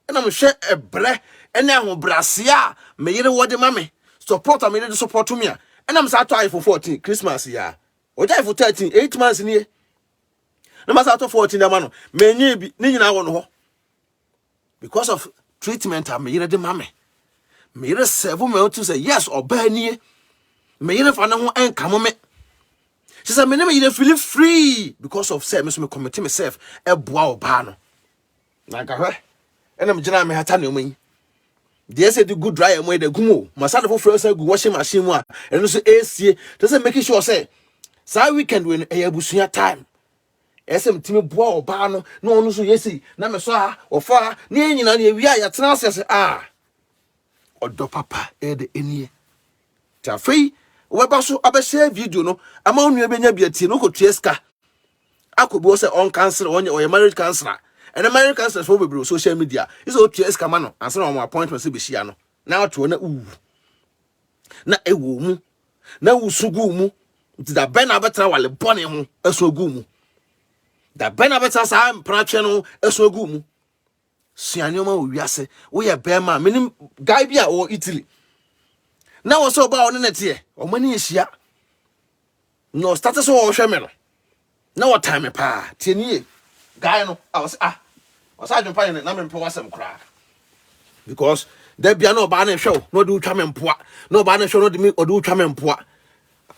And I'm sure a bre and now brasia me yere what the mammy support me the support to me. And I'm sat try for 14 Christmas year. Or die for 13, 8 months in here. No matter to 14 man, me be ni na won because of treatment I me the mammy. Me re seven me to say yes or bani. Me yere fa na ho enka me. She said me na me yere feel free because of say me so me commit myself e boa oba no. Na ka hwe. And I'm jina me hata no man. They say the good dry am the gumo. Masada for first say washing machine wa. And so AC doesn't make sure say sa weekend when e abusua time. SM timi boa oba no so yesi na me so ha ofa na nyina na wi ya tena say odo papa e de enie ta fei we ba so abehye video no ama onua benya biatie no kotua ska akobo say on cancel on marriage counselor and the marriage counselor for be social media is o tua ska ma no answer on appointment say be hia no na to na na ewo mu na wusugu mu nti da ben abetra wale bone ho asogu mu da ben abetra sa mpratwe no asogu mu suanyoma wo wiase wo ye bema menim guy bia wo Italy na wo so ba wo ne tie o mani ehia no status wo hwe me no na wo time pa tie nie guy no I was Adwenepahene na me mpo wasem kra because there bia no ba na hwe no do twa me mpoa no ba na hwe no de me o do twa me mpoa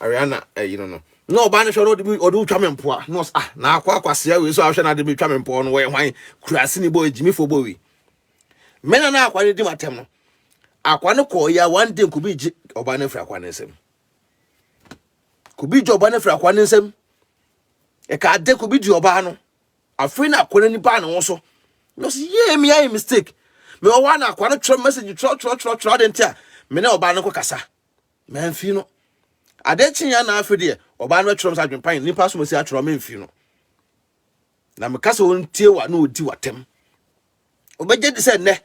Ariana you know no ba na hwe no de me o do twa me mpoa no na akwa we so ahwe na de me twa me mpoa no we hwan kurase ni boy jimi fo boy mena na akwa de matem no akwa no ko ya one day kubi ji oba na fra akwa nsem kubi ji oba na fra akwa nsem e ka de kubi di oba no afri na akwa ni ba na wo so no say yeah me I mistake me o wa na akwa no tro message tro de ntia me na oba no ko kasa me amfi no ade chinya na afi de oba no tro message Adwenepahene nipa so mo si atro me amfi no na me kasa won tie wa na odi watem obeje de se ne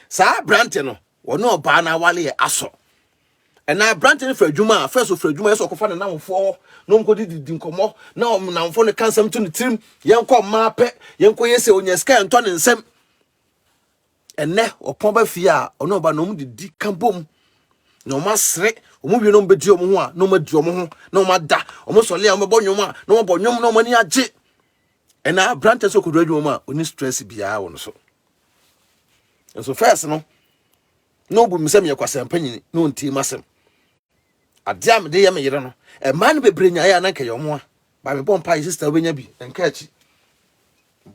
sa brante no wono oba na wale ye aso ena brante no fra adwuma first of fra adwuma yeso kofa na namfo no nkodi didi nkomo na namfo ne kansam to ne trim yenko mape yenko yese onyeska ento ne nsem ene opon ba fie a ono oba no mu didi kambom no masre omu wie no mbedi omu ho a no madi omu ho no mada omu sole a omu bonwom a no bonwom no mani age ena brante so kodu adwuma oni stress bia wo no so. And so first no bu misem ye kwasem panyini no nti masem adiam de ye me yere no e man bebre nya ya na nke yo mo a ba me bompa sister benya bi enka achi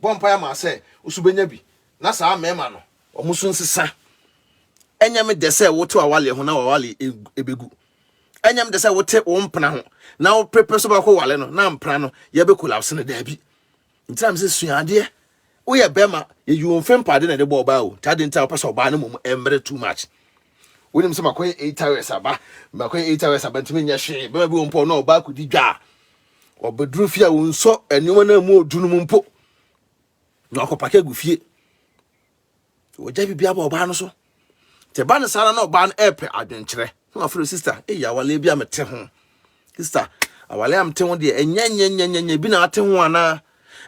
bompa ya ma se usu benya bi na sa mema no omusu nsesa enya me de se woto awale ho na wale ebegu enya me de se wote wo mpna ho na wo prepare so ba ko wale no na mpna no ye be collapse ne da bi ntam se suade we ye bema ye you mfem pade na de bo ba o tade nta opasa oba na mum emre too much we nim se makoy 8 hours aba makoy 8 hours aba ntimi nya hwe bema bi won po na oba kudi dwa obedru fia won so enwoma na mu odunu mu mpo na akopake gufie o jabi bia ba oba no so te ba na sara na oba na epe adwenkyere no afro sister ya wale bia mete ho sister awale am te ho de enya bi na ate ho ana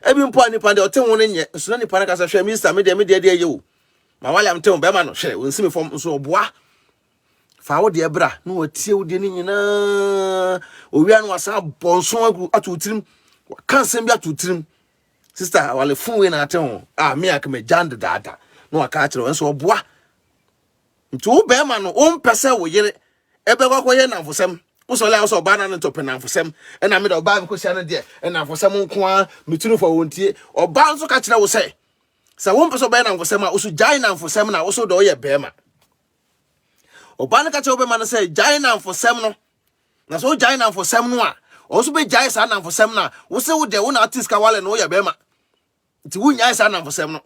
ebi mpo ani pande ote ho ne nye nso ni pana kasa hwe minister me de ye wo ma wale am te ho be ma no hwe wonsi me fom nso oboa fa wo de bra no watie wo de ni nyina owia no wasa bonso agu atutirim kansem bi atutirim sister wale fun we na ate ho me akame jande dada no aka akere nso oboa ntu be ma no o mpese wo yere ebe kwakọ ye na fosem usole also ba na ntope na fosem na me de oba ko sia na de na fosem nko a mitunu fo wontie oba nso ka kire wo se wo mpese oba na fosem a usu jai na fosem na usu do ye be ma oba na ka kire oba ma na se jai na fosem no na so jai na fosem no a osu be jai sa na fosem na wo se wo de wo na atiska wale no ye be ma nti wo nyai sa na fosem no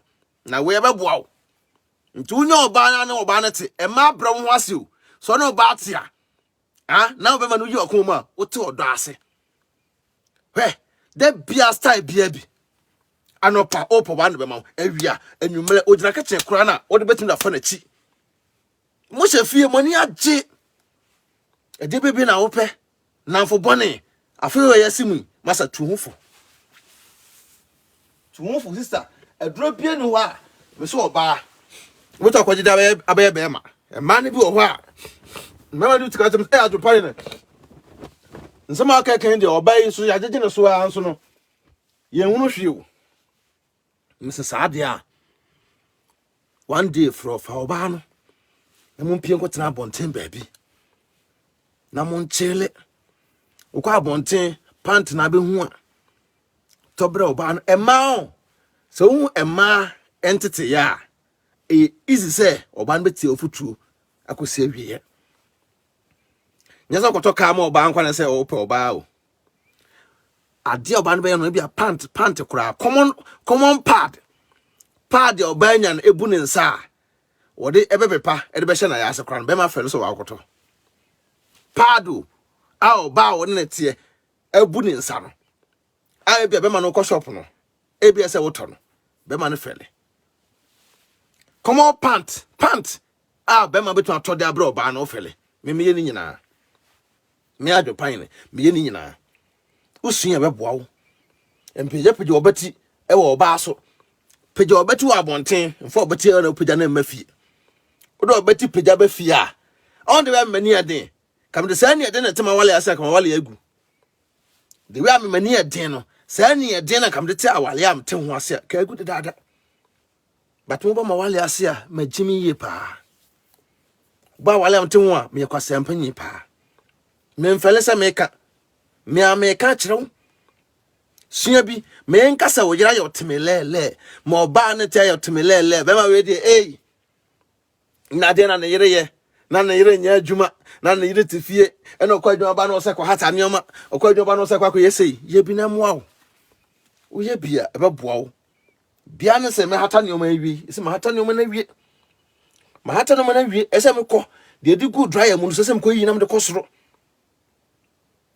na we be boa wo nti wo nya oba na te e ma bra wo ase o so no ba tia na obema no yi okoma wote odo ase de bia style bia bi anopa opo ba no bema awia anwumre ogyina kitchen kura na wo de betim da fa na chi mo she fie mo ni age e de bebi na wo pe Namfo bone. Afei we yasimu masa tuhufo. Tuhufo sister. Aduro bie ni ho a me so oba. We to kwagida abeye bema. E man bi wo ho a. Mama du tika tem Adwenepahene. Nsema aka kan de oba yi so ya jeje ne so a nso no. Ye hunu hwe o. Mrs. Sadia. One day for oba no. Na mo pie nkotena bonten baabi. Na mo nchele. Ukwa abonten pant na be hu a. Tobre oba no ema o. So hu ema entity ya. Easy say oba no beti ofutuo akosi awiye. Nyasa koto ka ma oba nkwa na say ope oba o. Ade oba no be no bia pant kura common pad oba nya no ebu ne nsa wode ebebepa ede be hye na ya ase kura no be ma fele so wakoto pado a oba wode ne tie ebu ne nsa no a bia be ma no ko shop no e bia se woto no be ma no fele common pant a be ma betu atode abra oba no fele me ye ni nyina me Adwenepahene me ye ni nyina usuya be boa wo empeje obati e wo oba so peje obati wo abonten mfo obati e na peja na mafie odo obati peja ba fie a on de be mani eden kam de sani eden na tema wale asa kam wale agu de we am mani eden no sani eden na kam de te awale am te ho ase ka agu de dada but mo ba ma wale ase a magimi ye pa ba wale am te ho a me kwasem panyi pa me mfele se meka me ameka kire sua bi me nkasa wo yira yo temelele ma oba ne te yo temelele be ma we de na de na ne yire ye na ne yire nya adwuma na ne yire tifie e no kwa adwuma ba no se kwa hata neoma okwa adwuma ba no se kwa yesei ye bi na moa wo ye bia e be boa wo bia ne se me hata neoma wi se me hata neoma na wi ma hata neoma na wi e se me ko de di good dryer mu no se me ko yi na me de ko soro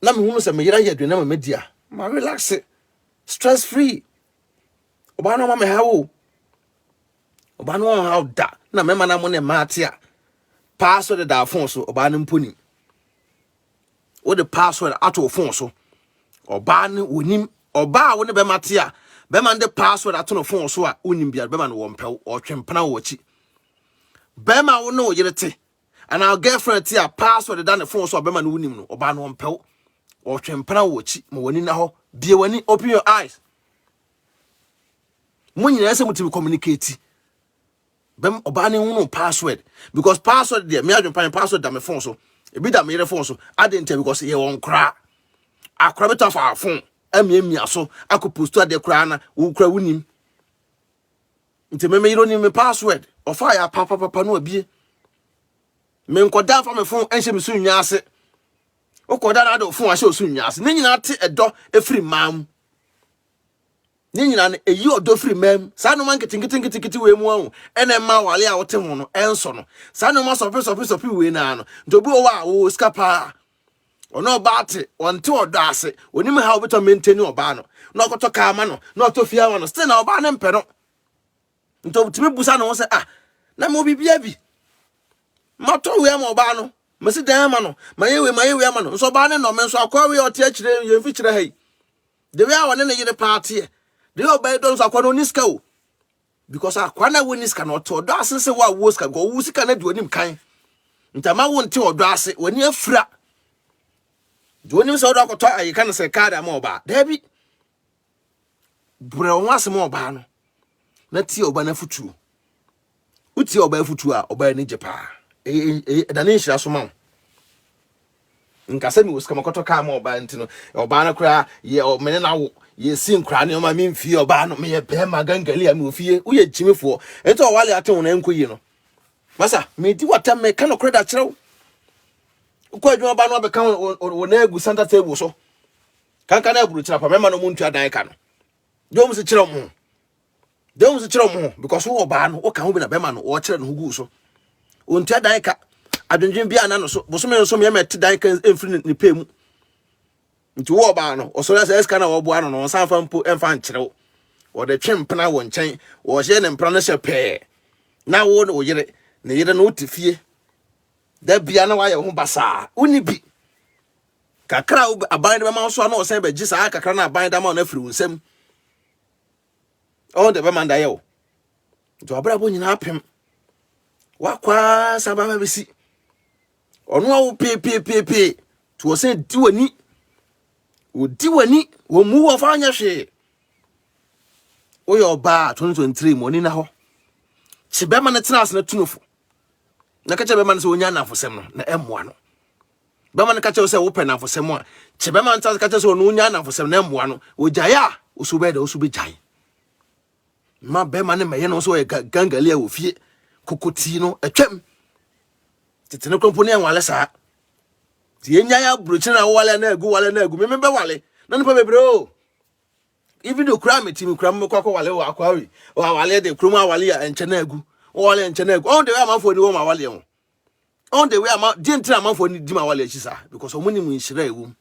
na me hunu se me yira ye adwuma ma media ma relax stress free oba no ma me hawo oba no how da na me mana mo ne matia password da phone so oba no mponi wo the password ato phone so oba no wonim oba wo ne be matia be man the password ato no phone so a wonim bia be man wo mpɛ o twempena wo chi be ma wo no yerete and our girlfriend tia password da ne phone so be man wonim no oba no mpɛ o twempena wo chi mo wani na ho bie wani open your eyes mun nyina se muti communicate bem oba ne hu no password because password there me Adwenepahene password da me phone so e bi da me yere phone so adent because ye won kra akra beta fa phone amia so akoposto ade kra na wo kra wunim nti me yero ni me password ofa ya papa no abie me nkoda fa me phone enhye me so nwa ase okoda na do phone ahye so nwa ase ne nyina te edo efiri mam ni nyina ne eyi odo free mem sa no man kiti we mu ahu ene ma wale a wote ho no enso no sa no ma sopi we na no ntobi o wa wo skapa ono baate wonte odo ase onim ha obeto maintain oba no na okoto ka ama no na otofia wa no still na oba ne mpe no ntobi timi busa no se na mo bibia bi ma to we ma oba no mesi dan ama no ma ye we ama no so ba ne no me so akwa we ote akire ye fi kire hai de we a wone ne yire party de obey don so akwa no niska o because akwa na wo niska no to do asese wa wo ska go wo sika na de onim kan ntama wo nte odo ase woni afura de onim so do akoto ayika na se card ama oba dabi bure won ase mo oba no na tie oba na futu uti oba futu a oba ni jepa da ne nhira so ma nkasa mi wo sika makoto ka ama oba ntino oba na kura ye o mene na wo ye sin kra ne ma mi mfie oba no me ye be ma gangali am ofie wo ye jimefo ento o wale ate won enkoyi no masa me di wata me ka no kreda kirew ko adwuma ba no be kan won egu center table so kan na aburu kira pa me ma no muntu adan ka no dom se kirew mo because wo oba no wo ka ho bi na be ma no wo kire no hugu so ontu adan ka adwendwen bia na no so bosome no so me me te dan ka emfiri ni pemu nti wo ba no osoro se eska na wo bo ano no sanfa mpo emfa nkyereo wo de twempena wo nkyɛn wo hye ne mpra no hye pɛ na wo no yire ne yire no utifie da bia na wa ye ho basa uni bi kakra aban de bema so na o say be gi saa kakra na aban da ma na firi unsem on de bema nda ye o to abra bo nyina apem wakwa sababa besi ono awo pe to o say diwani wo mu wo fa anya hwe o yo ba 2023 money na ho chi bema na tena asna tunofo na kacha bema na so onya na afosem no na emmoa no bema na kacha o say wo pe na afosem a chi bema na kacha so no onya na afosem na emmoa no ojaya osube da osube jai ma bema na meye no so e gangalia wo fie kokoti no atwam tete no krompo ne anwale saa ti enya ya brochi na wale na agu me be wale na nipa bebre o even the crime team crime kwa wale wa akwawi wa wale de kroma wale ya enche na agu wale enche na agu on the way amafo ni wo ma wale ho on the way di ntra amafo ni di ma wale chi sa because omuni mu nhira ewu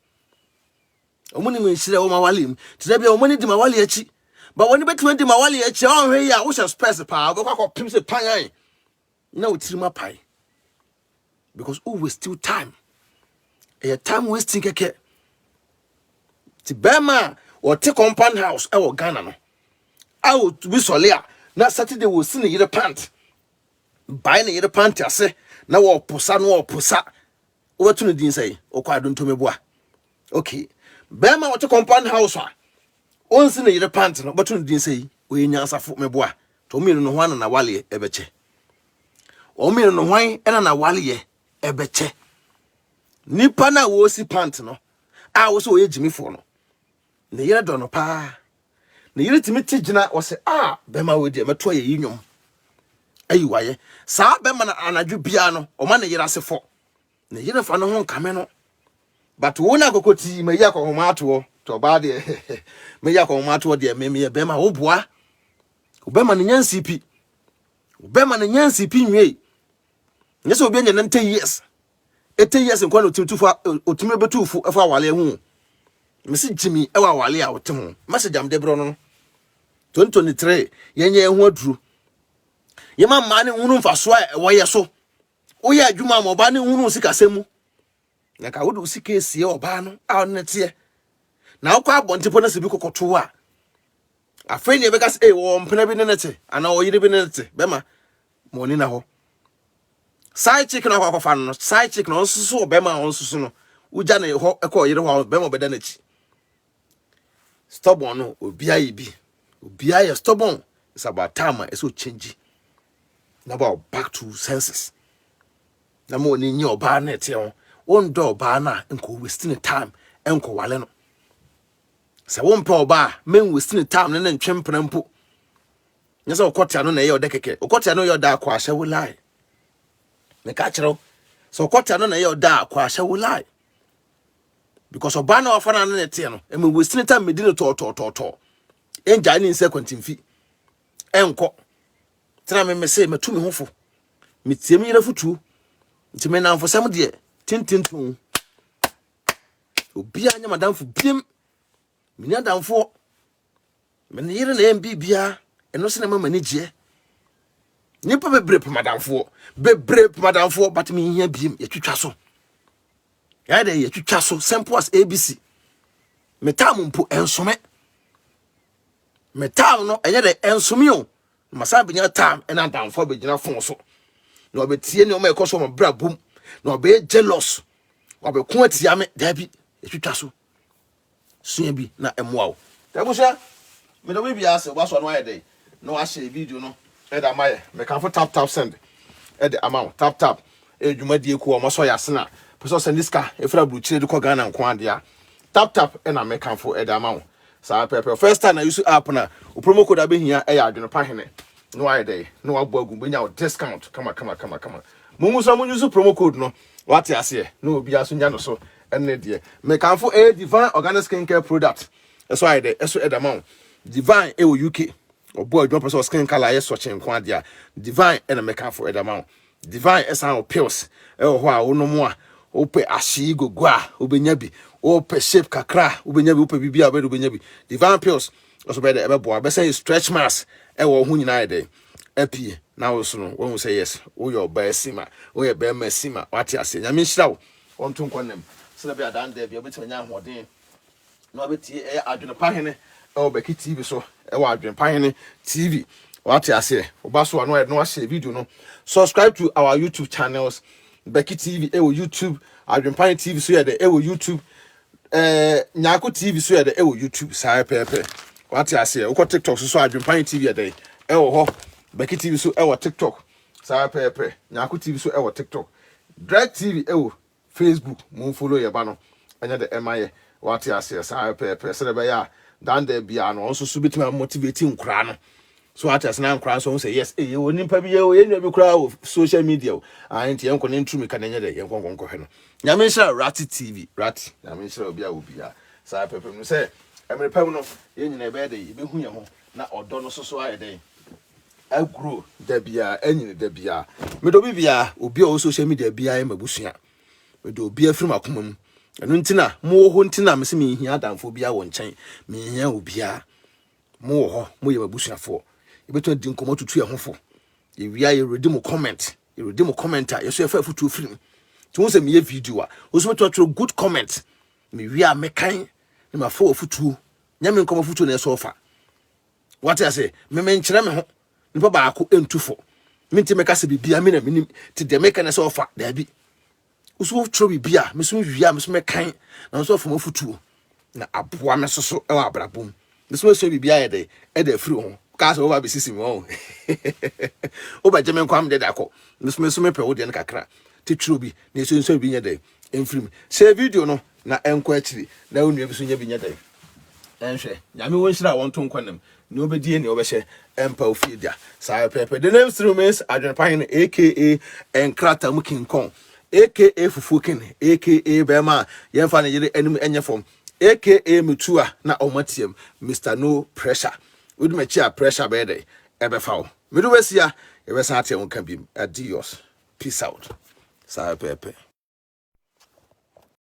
omuni mu nhira wo ma wale mu ti da bia omuni di ma wale achi ba woni betu di ma wale achi on hwe ya wo sha space pa go kwa pim se pan yan na otirima pai because who waste still time a time wasting keke ti bema or take compound house e wo Ghana no awo to be solia na Saturday wo si ne yire pant buy ne yire pant ase na wo posa wo tu ne din sai o kwa do ntomeboa okay bema wo take compound house a on si ne yire pant no batu ne din sai o yenya asafo meboa to mi no ho ana na wale ebeche o mi no hwan ena na wale ebeche nipa na wo si pant no a wo so ye jimifo no ne yere do no pa ne yere timi tigina wo se bema we de meto ye yinyom ayi waye saa bema na anadwu bia no o ma ne yere asefo ne yere fa no ho nkame no but wo na kokoti me ya ko ho mato to ba de me ya ko ho mato de me bema wo boa wo bema ne nyansipi nwe nyese obi anya 90 years 80 years nkwa no timtufa otime betufu efa wale hu mesi jimi ewa wale a wotem message am de bro no 2023 yenye hu aduru yema ma ne hunu mfaso a woye so oya adwuma ma oba ne hunu sikasemu na ka wodu sikesie oba no a onete na akwa abontepo na sebi kokoto a afeni e bekas wo mpena bi nenete ana oyire bi nenete bema moni na ho side chicken akwa fan no side chicken on susu bema on susu no uja na ho ekọ yire ho bema obeda na chi stubborn no obiaye stubborn. It's about time it's so change na about back to senses na mo ni nyi oba na ete ho won do oba na enko wasting time enko wale no se won pe oba men wasting time na ntwempena mpo nyesa okotia no na ye odekeke okotia no ye oda akwa ahye wo lie me ka kiro so okotia no na ye oda akwa ahye wo lie because oba na ofana na ete no em wasting time me di no to enja ni nse kwantimfi enko tena me say metu me hofo metie me yira futu nti me na mfosam de tintintu obi anya madamfo biem me nya damfo me ne yire na em bibia eno se na mama ni je nipa bebre madamfo but me hia biem ye twitwa so ya de ye twitwa so simple as ABC metam mpo ensome metam no enye de ensome o masa benya tam ena damfo begina fon so na obetie ne o ma ekoso mo bra bom na obe jealous obekun atia me dabi etwitwa so sua bi na emoa o tabusha me do bibia se waso no ayede no a share video no e da maye me kan fo tap send e de amount tap edwumadie ku o mo so yase na person send this car e fra Abrokyire de ko Ghana nko ade a tap e na me kan fo e da amount sa pepe first time I use app na o promo code abehia e ya Adwenepahene no ayede no abo agu benya discount kama mumu so use promo code no what you say no obi aso nya no so ene de me kan fo a divine organic skincare product eso ayede eso e da amount divine e wo UK obo adwo person skin color yes so nko ade a divine e na me kan fo e da amount divine esan pills e ho a wonomu a ope ashi gogo a obenya bi ope shape kakra obenya bi ope bibia obe obenya bi divine pills also be the ebe be say stretch mask e wo hu nyina ide apie na wo so no won say yes wo your ba sima wo your ba masima wati ase nyame hira wo won to nkonem so be adan there be obetanya hoden na obeti Adwenepahene Obeki TV so Adwenepahene TV what I say obaso no no share video no subscribe to our YouTube channels Beki TV YouTube Adwenepahene TV so the YouTube Nyako TV so the YouTube sai pepe what I say uko TikTok so Adwenepahene TV the ho Beki TV so TikTok sai pepe Nyako TV so TikTok Drag TV Facebook mo follow your ba no anya the MIA what I say sai pepe so be ya dan there bia no also so bitima motivating nkura no so at as na nkura so say yes eh woni pa bi ye no bi kura social media anti yenko ne ntumi ka nenye de yenko nkonko hwe no nyame nhira Rat TV Rat nyame nhira obi a obia sai pepe no say emre pam no ye nyina be de be hu ye ho na odo no so aye de agro da bia anyine da bia me do bia obi o social media bia e mabusua me do obi afiri makoma mu enu ntina mo ho ntina me se me hia adamfo bia wo nchen me hia obia mo ho mo ye mabusuafo e beto di nkomo tutu ye hofo ye wia ye ready mo comment ye so ye fa futu film ti won se me ye video a o so beto good comment me wia me kan ni ma fo futu nya me nkomo futu na so fa what I say me nkyere me ho nipa ba ko entufo me nti me ka se bibia me na minim ti de me kan so fa da bi usu trobi bia me so wia me so me kan na so fo mafutuo na aboa me so e wa abrabom me so bibia ye de e de firi ho ka so ba be sisi me ho o ba je me kwam de da ko me so me pe wo de na kakra ti trobi na so bi nye de enfrim share video no na enko akiri na onua bi so nya bi nye de enhwe nyame won hira won to nkwanam ni obedie ni obehye empa ofiedia sai pepe the name remains Adwenepahene aka Enkrata Mukinkon aka Fufukin aka Bema yemfa ne yire anim enye fom aka Mutua na omatiem Mr No Pressure would me chia pressure be dey ebefa wo me do wesia e be sa ate won ka bim adios peace out sai pepe